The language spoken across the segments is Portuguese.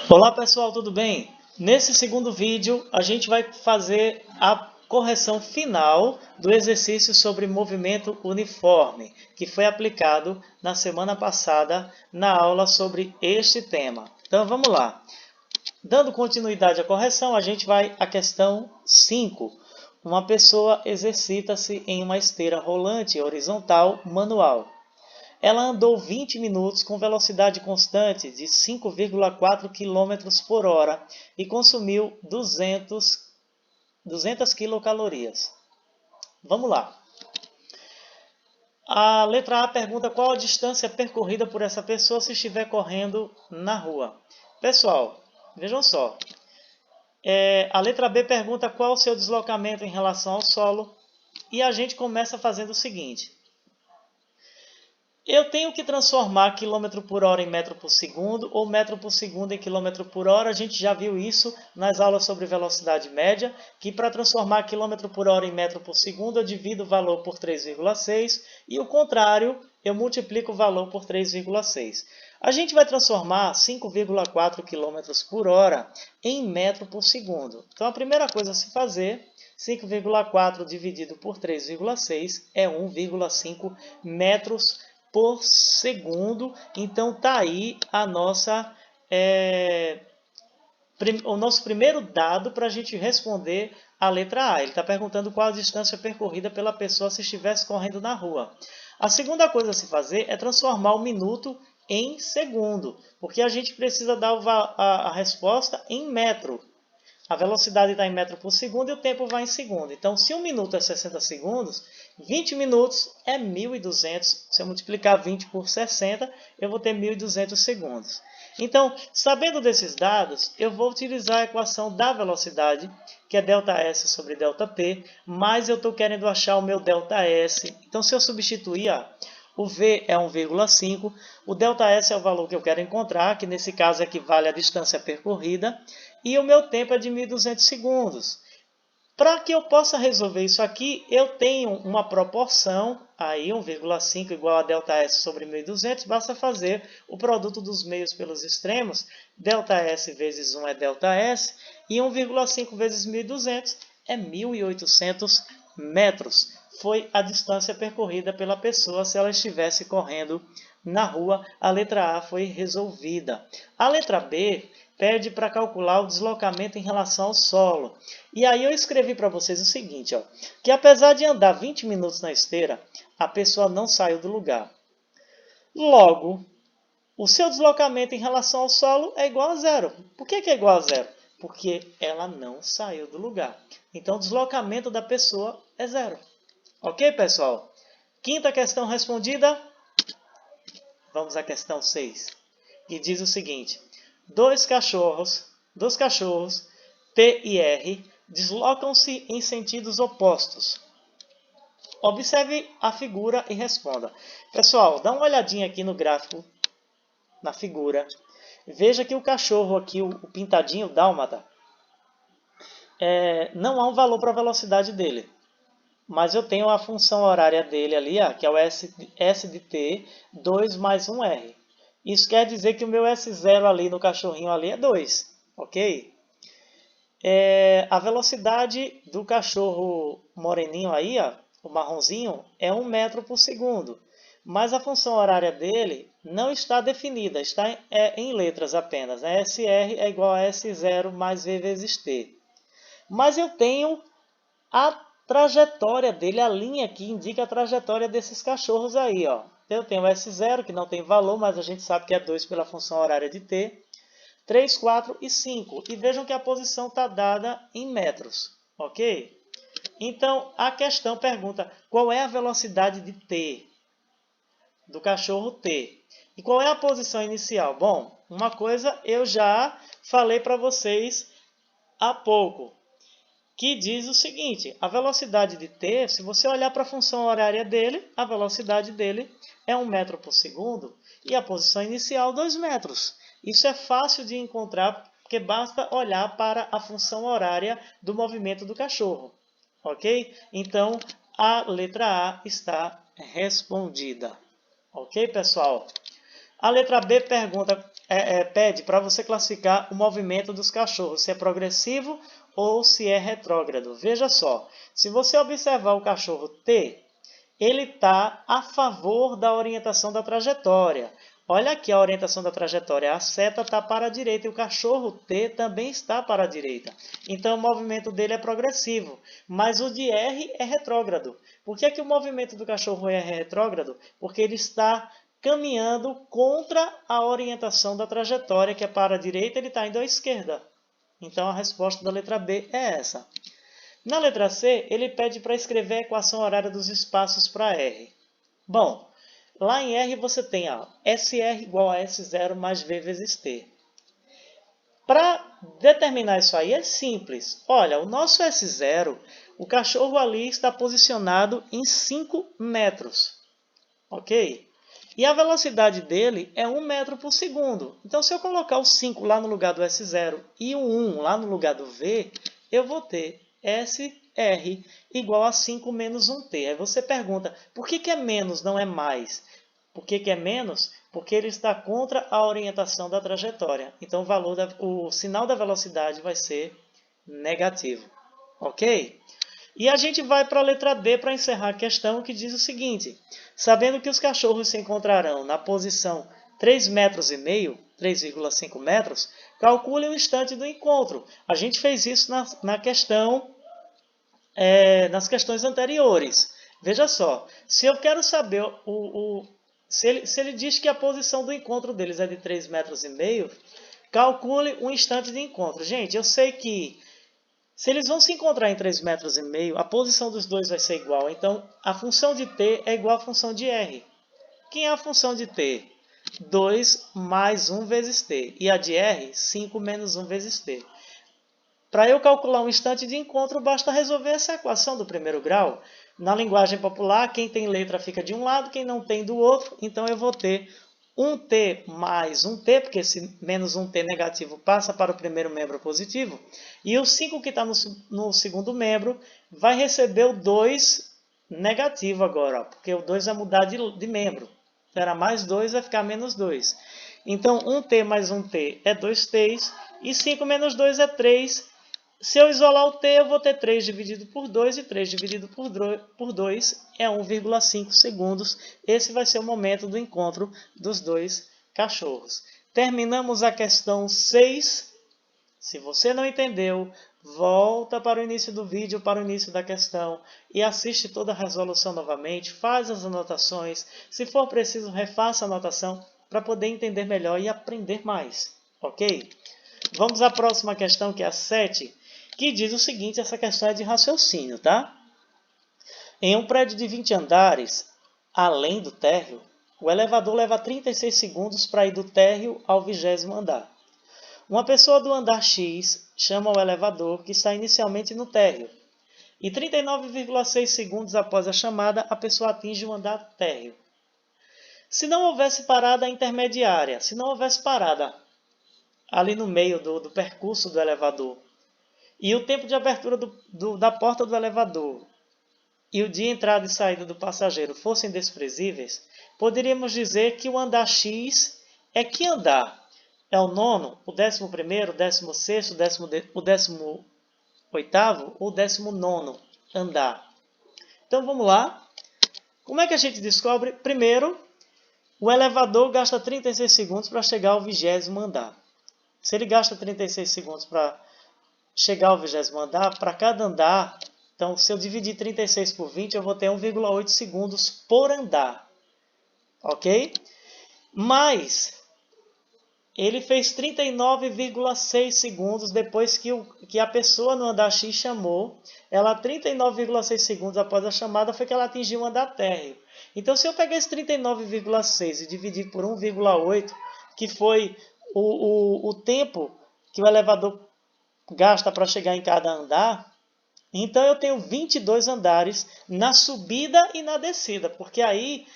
Olá pessoal, tudo bem? Nesse segundo vídeo a gente vai fazer a correção final do exercício sobre movimento uniforme, que foi aplicado na semana passada na aula sobre este tema. Então vamos lá. Dando continuidade à correção, a gente vai à questão 5. Uma pessoa exercita-se em uma esteira rolante horizontal manual. Ela andou 20 minutos com velocidade constante de 5,4 km por hora e consumiu 200 quilocalorias. Vamos lá. A letra A pergunta qual a distância percorrida por essa pessoa se estiver correndo na rua. Pessoal, vejam só. A letra B pergunta qual o seu deslocamento em relação ao solo. E a gente começa fazendo o seguinte. Eu tenho que transformar quilômetro por hora em metro por segundo ou metro por segundo em quilômetro por hora. A gente já viu isso nas aulas sobre velocidade média, que para transformar quilômetro por hora em metro por segundo, eu divido o valor por 3,6 e o contrário, eu multiplico o valor por 3,6. A gente vai transformar 5,4 km por hora em metro por segundo. Então a primeira coisa a se fazer, 5,4 dividido por 3,6 é 1,5 metros por segundo. Então tá aí o nosso primeiro dado para a gente responder a letra A. Ele está perguntando qual a distância percorrida pela pessoa se estivesse correndo na rua. A segunda coisa a se fazer é transformar o minuto em segundo, porque a gente precisa dar a resposta em metro. A velocidade está em metro por segundo e o tempo vai em segundo. Então, se 1 minuto é 60 segundos, 20 minutos é 1.200. Se eu multiplicar 20 por 60, eu vou ter 1.200 segundos. Então, sabendo desses dados, eu vou utilizar a equação da velocidade, que é ΔS sobre ΔT, mas eu estou querendo achar o meu ΔS. Então, se eu substituir, o V é 1,5, o ΔS é o valor que eu quero encontrar, que nesse caso equivale à distância percorrida, e o meu tempo é de 1.200 segundos. Para que eu possa resolver isso aqui, eu tenho uma proporção, aí 1,5 igual a ΔS sobre 1.200, basta fazer o produto dos meios pelos extremos, ΔS vezes 1 é ΔS, e 1,5 vezes 1.200 é 1.800 metros. Foi a distância percorrida pela pessoa se ela estivesse correndo na rua. A letra A foi resolvida. A letra B pede para calcular o deslocamento em relação ao solo. E aí eu escrevi para vocês o seguinte, que apesar de andar 20 minutos na esteira, a pessoa não saiu do lugar. Logo, o seu deslocamento em relação ao solo é igual a zero. Por que é igual a zero? Porque ela não saiu do lugar. Então, o deslocamento da pessoa é zero. Ok, pessoal? Quinta questão respondida. Vamos à questão 6, que diz o seguinte. Dois cachorros, T e R, deslocam-se em sentidos opostos. Observe a figura e responda. Pessoal, dá uma olhadinha aqui no gráfico, na figura. Veja que o cachorro aqui, o pintadinho dálmata, não há um valor para a velocidade dele. Mas eu tenho a função horária dele ali, que é o S de T, 2 mais 1R. Isso quer dizer que o meu S0 ali no cachorrinho ali é 2, ok? A velocidade do cachorro moreninho aí, o marronzinho, é 1 metro por segundo. Mas a função horária dele não está definida, está em letras apenas. SR é igual a S0 mais V vezes T. Mas eu tenho a trajetória dele, a linha que indica a trajetória desses cachorros aí, Eu tenho S0, que não tem valor, mas a gente sabe que é 2 pela função horária de T. 3, 4 e 5. E vejam que a posição está dada em metros, ok? Então, a questão pergunta qual é a velocidade de T, do cachorro T. E qual é a posição inicial? Bom, uma coisa eu já falei para vocês há pouco, que diz o seguinte, a velocidade de T, se você olhar para a função horária dele, a velocidade dele é 1 metro por segundo e a posição inicial 2 metros. Isso é fácil de encontrar, porque basta olhar para a função horária do movimento do cachorro. Ok? Então, a letra A está respondida. Ok, pessoal? A letra B pede para você classificar o movimento dos cachorros, se é progressivo ou se é retrógrado. Veja só, se você observar o cachorro T, ele está a favor da orientação da trajetória. Olha aqui a orientação da trajetória, a seta está para a direita e o cachorro T também está para a direita. Então o movimento dele é progressivo, mas o de R é retrógrado. Por que o movimento do cachorro é retrógrado? Porque ele está caminhando contra a orientação da trajetória, que é para a direita, ele está indo à esquerda. Então a resposta da letra B é essa. Na letra C, ele pede para escrever a equação horária dos espaços para R. Bom, lá em R você tem SR igual a S0 mais V vezes T. Para determinar isso aí é simples. Olha, o nosso S0, o cachorro ali está posicionado em 5 metros. Ok? E a velocidade dele é 1 metro por segundo. Então, se eu colocar o 5 lá no lugar do S0 e o 1 lá no lugar do V, eu vou ter SR igual a 5 menos 1T. Aí você pergunta, por que é menos, não é mais? Por que é menos? Porque ele está contra a orientação da trajetória. Então, o sinal da velocidade vai ser negativo. Ok? E a gente vai para a letra D para encerrar a questão, que diz o seguinte: sabendo que os cachorros se encontrarão na posição 3,5 metros, 3,5 metros, calcule o instante do encontro. A gente fez isso nas questões anteriores. Veja só, se eu quero saber, se ele diz que a posição do encontro deles é de 3,5 metros, calcule o instante de encontro. Gente, eu sei que se eles vão se encontrar em 3,5 metros, a posição dos dois vai ser igual. Então, a função de t é igual à função de r. Quem é a função de t? 2 mais 1 vezes t. E a de r? 5 menos 1 vezes t. Para eu calcular um instante de encontro, basta resolver essa equação do primeiro grau. Na linguagem popular, quem tem letra fica de um lado, quem não tem do outro. Então, eu vou ter 1t mais 1t, porque esse menos 1t negativo passa para o primeiro membro positivo. E o 5 que está no segundo membro vai receber o 2 negativo agora, porque o 2 vai mudar de membro. Então, era mais 2, vai ficar menos 2. Então, 1t mais 1t é 2t's, e 5 menos 2 é 3. Se eu isolar o t, eu vou ter 3 dividido por 2, e 3 dividido por 2 é 1,5 segundos. Esse vai ser o momento do encontro dos dois cachorros. Terminamos a questão 6. Se você não entendeu, volta para o início do vídeo, para o início da questão, e assiste toda a resolução novamente, faz as anotações. Se for preciso, refaça a anotação para poder entender melhor e aprender mais. Ok? Vamos à próxima questão, que é a 7. Que diz o seguinte, essa questão é de raciocínio, tá? Em um prédio de 20 andares, além do térreo, o elevador leva 36 segundos para ir do térreo ao 20º andar. Uma pessoa do andar X chama o elevador, que está inicialmente no térreo, e 39,6 segundos após a chamada, a pessoa atinge o andar térreo. Se não houvesse parada intermediária, se não houvesse parada ali no meio do percurso do elevador, e o tempo de abertura da porta do elevador e o de entrada e saída do passageiro fossem desprezíveis, poderíamos dizer que o andar X é que andar? É o 9º, o 11º, o 16º, o 18º ou o 19º andar? Então vamos lá. Como é que a gente descobre? Primeiro, o elevador gasta 36 segundos para chegar ao 20º andar. Se ele gasta 36 segundos para chegar ao 20º andar, para cada andar, então se eu dividir 36 por 20, eu vou ter 1,8 segundos por andar. Ok? Mas ele fez 39,6 segundos depois que a pessoa no andar X chamou. Ela, 39,6 segundos após a chamada, foi que ela atingiu o andar térreo. Então, se eu pegar esse 39,6 e dividir por 1,8, que foi o tempo que o elevador gasta para chegar em cada andar, então eu tenho 22 andares na subida e na descida, porque aí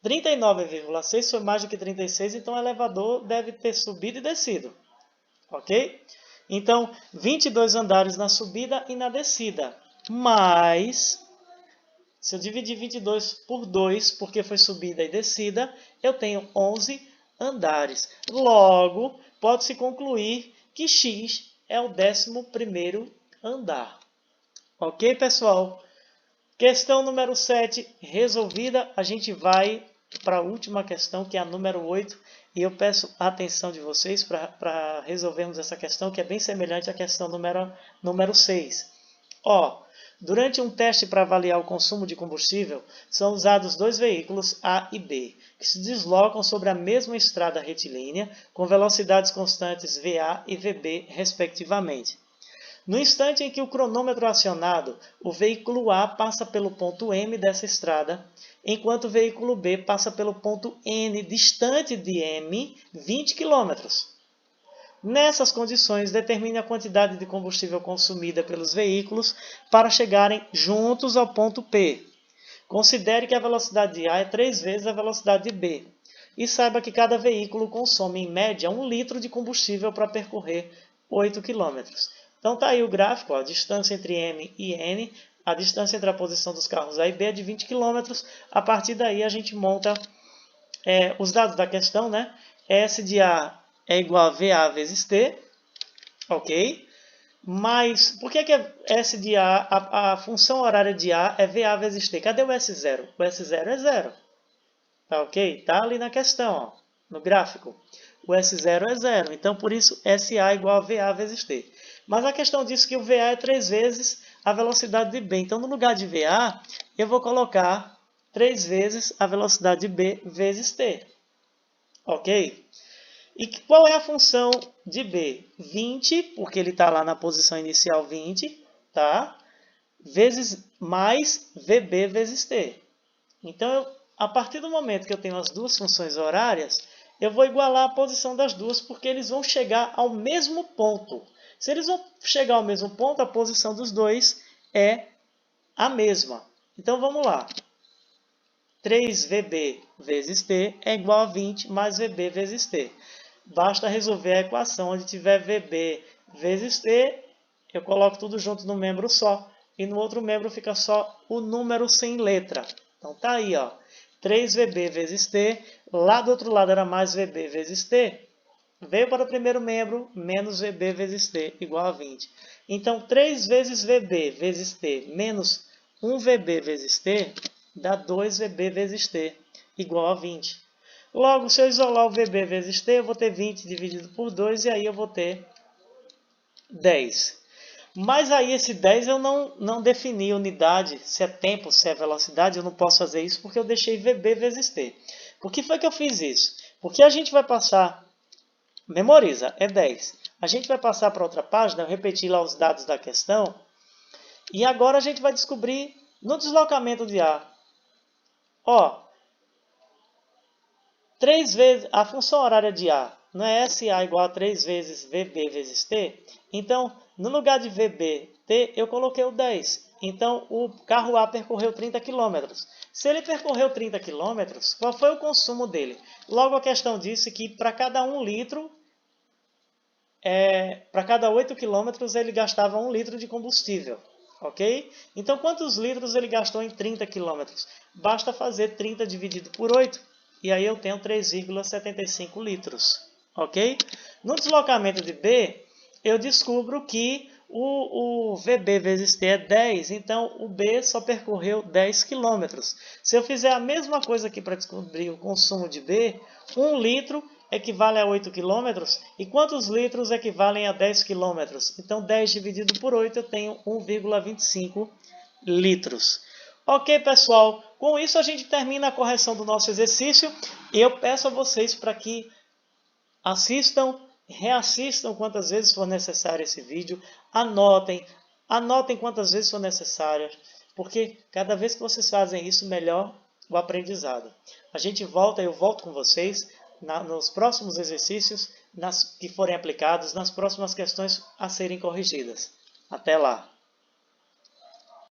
39,6 foi mais do que 36, então o elevador deve ter subido e descido. Ok? Então, 22 andares na subida e na descida. Mas, Se eu dividir 22 por 2, porque foi subida e descida, eu tenho 11 andares. Logo, pode-se concluir que x é o 11º andar. Ok, pessoal? Questão número 7 resolvida. A gente vai para a última questão, que é a número 8. E eu peço a atenção de vocês para resolvermos essa questão, que é bem semelhante à questão número 6. Durante um teste para avaliar o consumo de combustível, são usados dois veículos A e B, que se deslocam sobre a mesma estrada retilínea, com velocidades constantes VA e VB, respectivamente. No instante em que o cronômetro é acionado, o veículo A passa pelo ponto M dessa estrada, enquanto o veículo B passa pelo ponto N, distante de M, 20 km. Nessas condições, determine a quantidade de combustível consumida pelos veículos para chegarem juntos ao ponto P. Considere que a velocidade de A é 3 vezes a velocidade de B. E saiba que cada veículo consome, em média, 1 litro de combustível para percorrer 8 km. Então está aí o gráfico, a distância entre M e N, a distância entre a posição dos carros A e B é de 20 km. A partir daí a gente monta os dados da questão, né? S de A é igual a VA vezes T, ok? Mas por que S de A, a função horária de A é VA vezes T? Cadê o S0? O S0 é 0. Tá ok? Tá ali na questão, ó, no gráfico. O S0 é 0. Então, por isso, SA é igual a VA vezes T. Mas a questão diz que o VA é 3 vezes a velocidade de B. Então, no lugar de VA, eu vou colocar 3 vezes a velocidade de B vezes T. Ok? E qual é a função de B? 20, porque ele está lá na posição inicial 20, tá? Vezes mais VB vezes T. Então, a partir do momento que eu tenho as duas funções horárias, eu vou igualar a posição das duas, porque eles vão chegar ao mesmo ponto. Se eles vão chegar ao mesmo ponto, a posição dos dois é a mesma. Então, vamos lá. 3VB vezes T é igual a 20 mais VB vezes T. Basta resolver a equação onde tiver VB vezes T, eu coloco tudo junto num membro só. E no outro membro fica só o número sem letra. Então tá aí, ó. 3VB vezes T. Lá do outro lado era mais VB vezes T. Veio para o primeiro membro, menos VB vezes T, igual a 20. Então, 3 vezes VB vezes T menos 1VB vezes T dá 2VB vezes T, igual a 20. Logo, se eu isolar o VB vezes T, eu vou ter 20 dividido por 2, e aí eu vou ter 10. Mas aí esse 10 eu não defini unidade, se é tempo, se é velocidade, eu não posso fazer isso porque eu deixei VB vezes T. Por que foi que eu fiz isso? Porque a gente vai passar, memoriza, é 10. A gente vai passar para outra página, eu repeti lá os dados da questão, e agora a gente vai descobrir no deslocamento de A. Ó, 3 vezes a função horária de A, não é SA igual a 3 vezes VB vezes T? Então, no lugar de VB, T, eu coloquei o 10. Então, o carro A percorreu 30 km. Se ele percorreu 30 km, qual foi o consumo dele? Logo, a questão disse que para cada 1 litro, para cada 8 km, ele gastava 1 litro de combustível. Ok? Então, quantos litros ele gastou em 30 km? Basta fazer 30 dividido por 8. E aí eu tenho 3,75 litros. Ok? No deslocamento de B, eu descubro que o VB vezes T é 10, então o B só percorreu 10 km. Se eu fizer a mesma coisa aqui para descobrir o consumo de B, 1 litro equivale a 8 km, e quantos litros equivalem a 10 km? Então 10 dividido por 8 eu tenho 1,25 litros. Ok, pessoal? Com isso a gente termina a correção do nosso exercício, e eu peço a vocês para que assistam, reassistam quantas vezes for necessário esse vídeo, anotem quantas vezes for necessário, porque cada vez que vocês fazem isso, melhor o aprendizado. A gente volta, eu volto com vocês nos próximos exercícios que forem aplicados, nas próximas questões a serem corrigidas. Até lá!